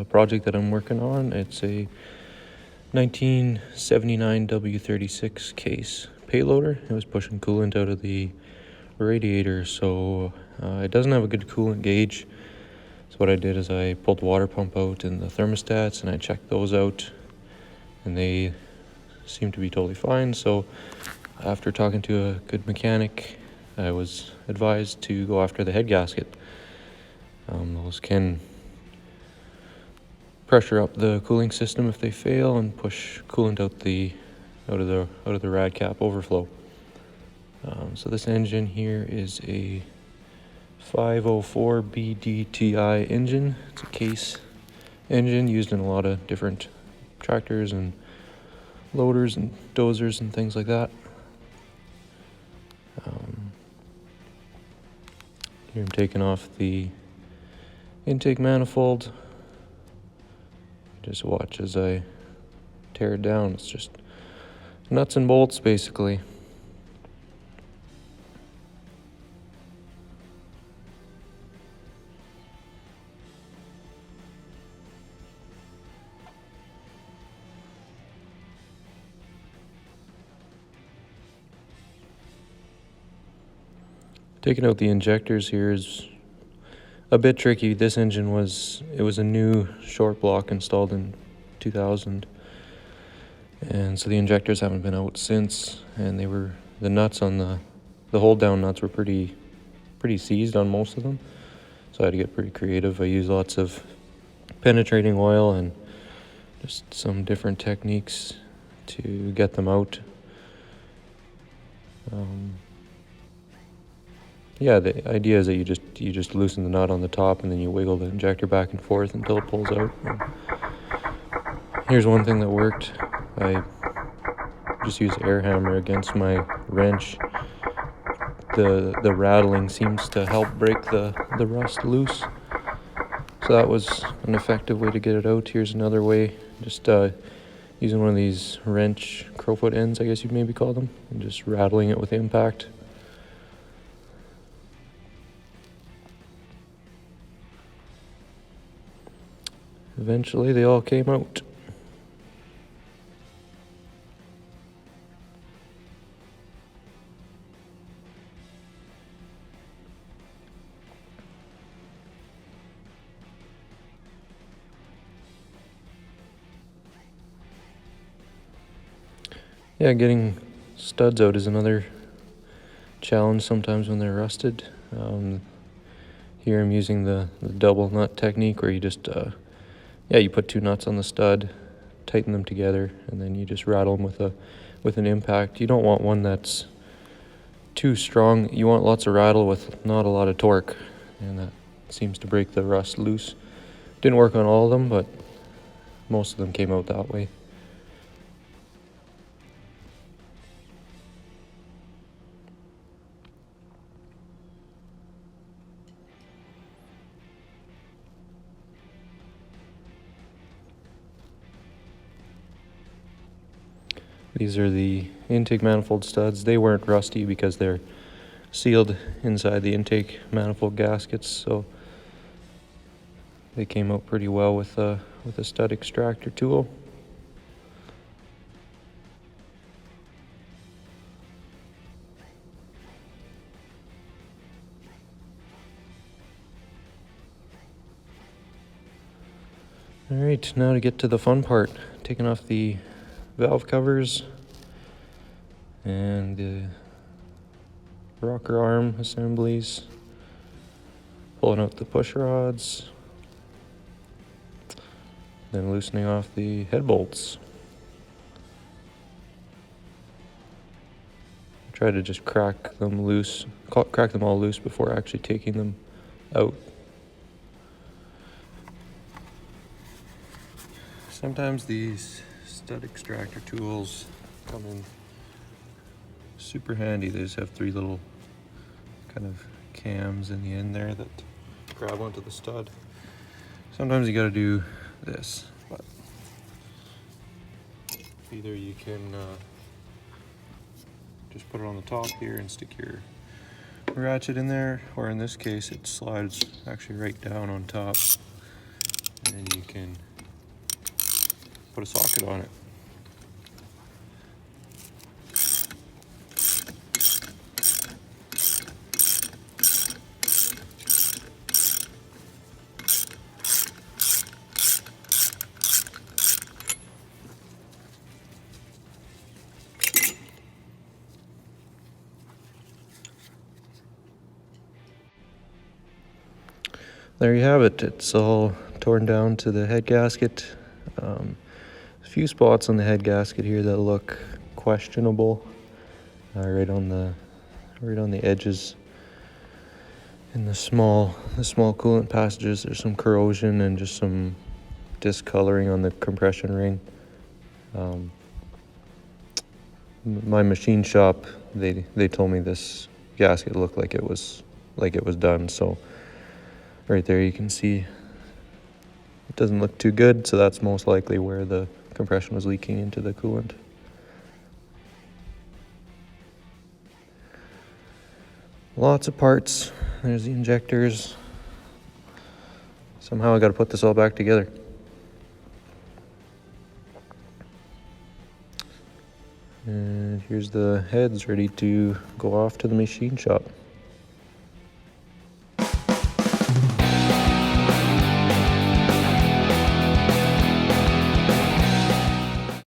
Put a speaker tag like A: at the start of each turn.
A: project that I'm working on. It's a 1979 W36 case payloader. It was pushing coolant out of the radiator, so it doesn't have a good coolant gauge. So what I did is I pulled the water pump out and the thermostats, and I checked those out, and they seem to be totally fine. So after talking to a good mechanic, I was advised to go after the head gasket. Those can pressure up the cooling system if they fail and push coolant out of the rad cap overflow. So this engine here is a 504 BDTI engine. It's a case engine used in a lot of different tractors and loaders and dozers and things like that. Here I'm taking off the intake manifold. Just watch as I tear it down. It's just nuts and bolts, basically. Taking out the injectors here is a bit tricky. This engine was a new short block installed in 2000, and so the injectors haven't been out since, and the nuts on the hold down nuts were pretty seized on most of them, so I had to get pretty creative. I used lots of penetrating oil and just some different techniques to get them out. Yeah, the idea is that you just loosen the nut on the top, and then you wiggle the injector back and forth until it pulls out. And here's one thing that worked. I just used air hammer against my wrench. The rattling seems to help break the rust loose. So that was an effective way to get it out. Here's another way, just using one of these wrench crowfoot ends, I guess you'd maybe call them, and just rattling it with impact. Eventually they all came out. Yeah, getting studs out is another challenge sometimes when they're rusted. Here I'm using the double nut technique, where you just you put two nuts on the stud, tighten them together, and then you just rattle them with an impact. You don't want one that's too strong. You want lots of rattle with not a lot of torque, and that seems to break the rust loose. Didn't work on all of them, but most of them came out that way. These are the intake manifold studs. They weren't rusty because they're sealed inside the intake manifold gaskets, so they came out pretty well with a stud extractor tool. All right, now to get to the fun part, taking off the valve covers and the rocker arm assemblies, pulling out the push rods, then loosening off the head bolts. Try to just crack them all loose before actually taking them out. Sometimes these stud extractor tools come in super handy. They just have three little kind of cams in the end there that grab onto the stud. Sometimes you gotta do this, but either you can just put it on the top here and stick your ratchet in there, or in this case it slides actually right down on top, and you can put a socket on it. There you have it. It's all torn down to the head gasket. A few spots on the head gasket here that look questionable. Right on the edges, in the small coolant passages, there's some corrosion and just some discoloring on the compression ring. My machine shop, they told me this gasket looked like it was done. So right there you can see it doesn't look too good, so that's most likely where the compression was leaking into the coolant. Lots of parts. There's the injectors. Somehow I got to put this all back together. And here's the heads ready to go off to the machine shop.